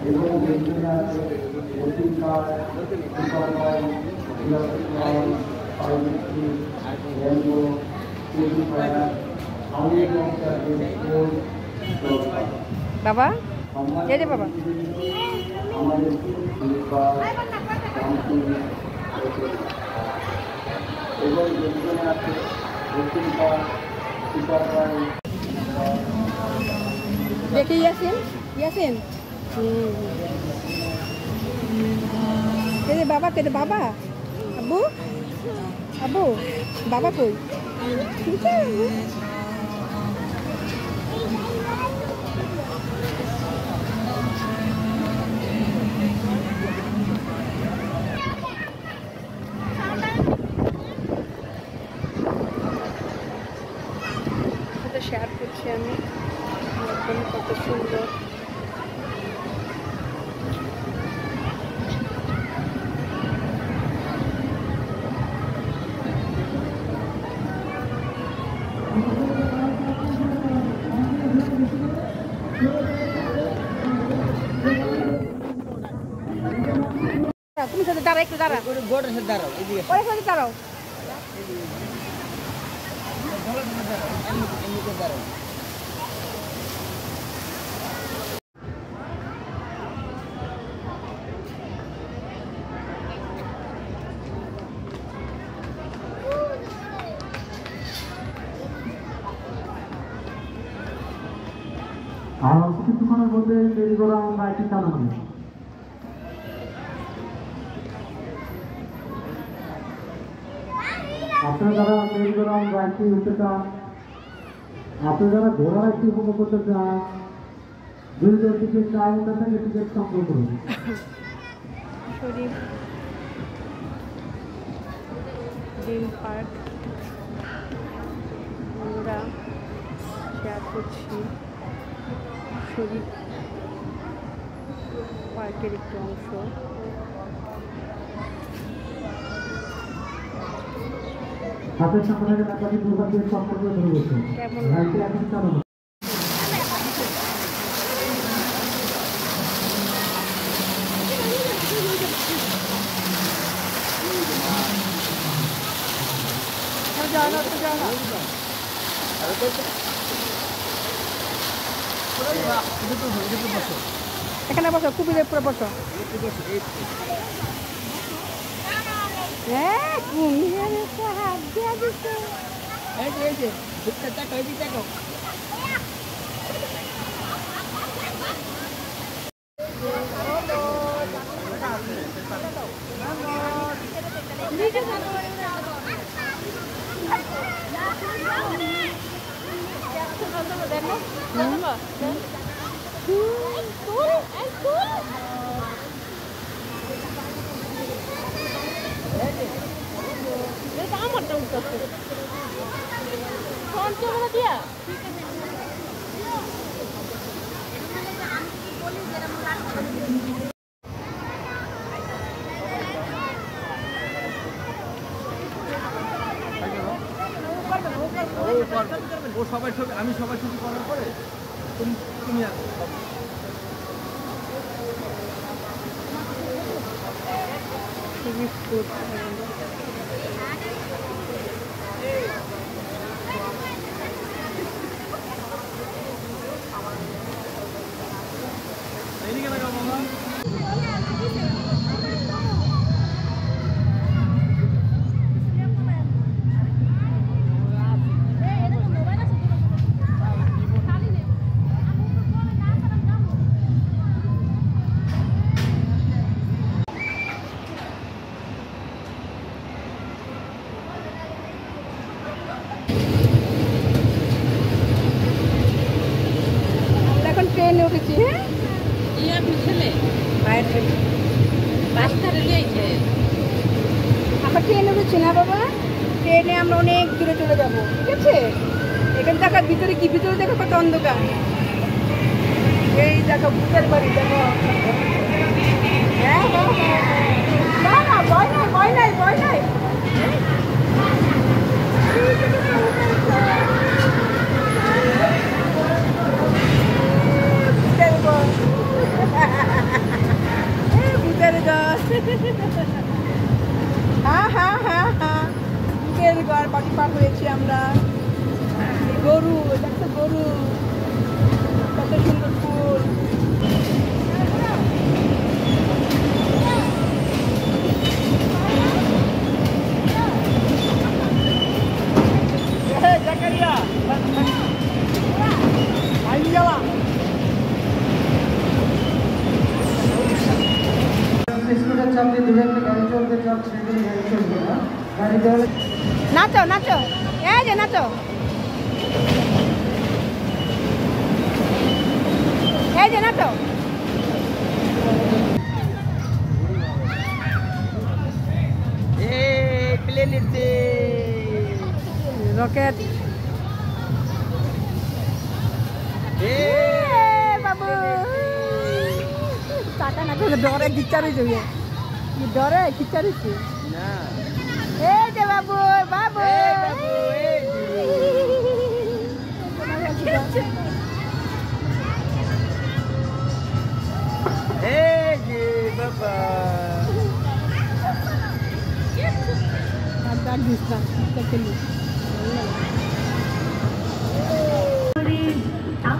এবং পেছনে আছে ওটিং car, super bike, electric line, পাইলট্রি, রেনবো, পিউরিফায়ার, আউট এবং স্পোর্ট দরকার। বাবা এই যে বাবা আমাদের এবং পেছনে আছে ওটিং কার, সুপার বাইক। দেখি ইয়াসিন ইয়াসিন কে বাবা কে বাবা আব্বু আব্বু বাবা কই এটা শেয়ার করছি আমি কত সুন্দর। তুমি সাথে দাঁড়া একটু দাঁড়া গোড়ের সাথে দাঁড়াও এদিকে ওই সাথে দাঁড়াও দাঁড়াও। আর কিছুক্ষণের মধ্যে তৈরি করা বাইকটি চালানো হবে। আপনারা যারা তৈরি করা বাইকটি উঠতে চান, আপনারা যারা ঘোড়া বাইকটি উপভোগ করতে চান, দ্রুত টিকিট কাউন্টার থেকে টিকিট সংগ্রহ করুন। ড্রিম পার্ক আমরা শেয়ার করছি শরীর পার্কের একটি অংশ। হাতের সামনে এলাকাটি দুর্ভাগ্যের সম্পর্ক শুরু করছে। বাইকটি এখন চালানো এখানে বসো কুপিদের পুরো বসো। হ্যাঁ হাত দিয়ে দিচ্ছে আমারটা উঠতেছে দিয়া ও সবাই ছবি আমি সবাই ছবি করার পরে তুমি এদিকে লাগাও মামা। এখন ট্রেনে উঠেছি। হ্যাঁ আবার ট্রেনে উঠেছি না বাবা, ট্রেনে আমরা অনেক দূরে চলে যাব। ঠিক আছে এখানে দেখার ভিতরে কি ভিতরে দেখো কত অন্ধকার। এই দেখো ভূতের বাড়ি দেখো। হ্যাঁ না না ভয় নাই ভয় নাই ভয় নাই। দেখো হয়েছি আমরা। গরু, দেখো গরু, কত সুন্দর ফুল। স্কুলের ছাত্রী দূরে একটা গাড়ি চলতে চাচ্ছে, এগুলো গাড়ি চলবে না, গাড়ি দেওয়া নাচো নাচো, এই যে নাচো, এই যে নাচো। প্লেন উঠছে, রকেট। বাবু টাকা না করে ডরে খিচারি যাবে, ডরে খিচারিছে। এই যে বাবু, বাবু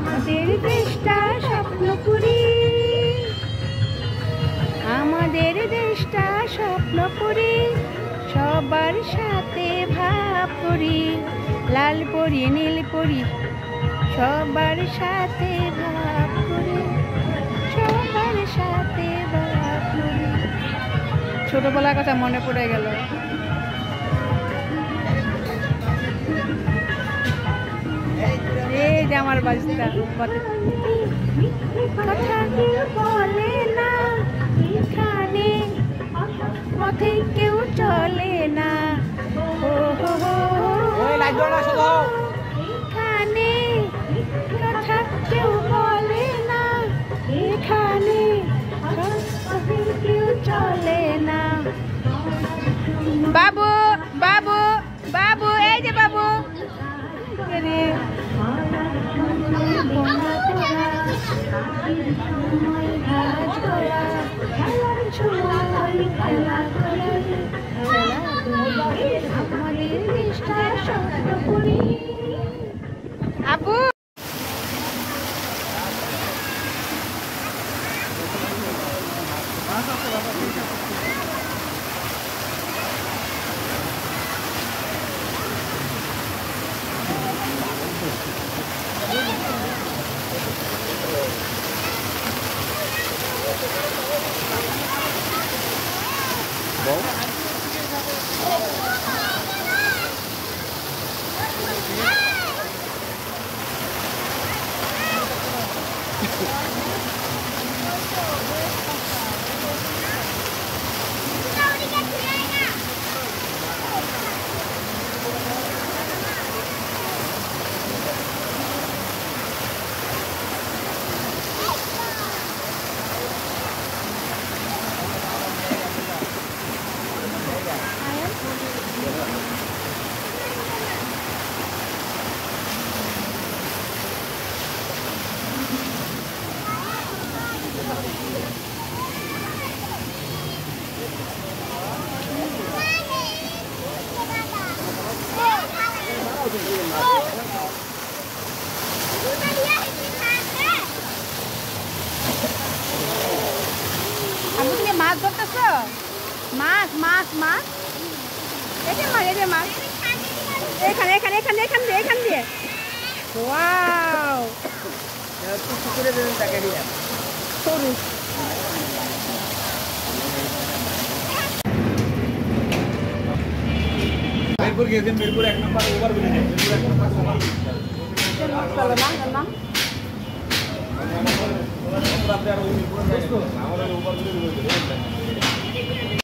আমাদের দেশটা স্বপ্নপুরী, আমাদের দেশটা স্বপ্নপুরী, সবার সাথে ভাব করি, লাল পরি নীল পরি, সবার সাথে ভাব করি, সবার সাথে ভাব করি। ছোটবেলার কথা মনে পড়ে গেল। এই যে আমার বাচ্চা কথা কেউ বলে না, এখানে পথে কেউ চলে না, ও হো হো, এখানে কথা কেউ বলে না, এখানে পথে কেউ চলে না। বাবু বাবু বাবু, এই যে বাবু, রে আপু তুমি মাছ ধরতেছ? মাছ মাছ মাছ, এই যে মাছ, এই যে মাছ, এখানে এখানে এখানে এখান দিয়ে এখান দিয়ে। ওয়াও, সরু। মিরপুর গেছেন, মিরপুর 1 নম্বর ওভার ব্রিজ, মিরপুর 1 নম্বর ওভার ব্রিজ। চলো না না আমরা আর ওই মিরপুর যাই না, আমরা ওভার ব্রিজ বলতে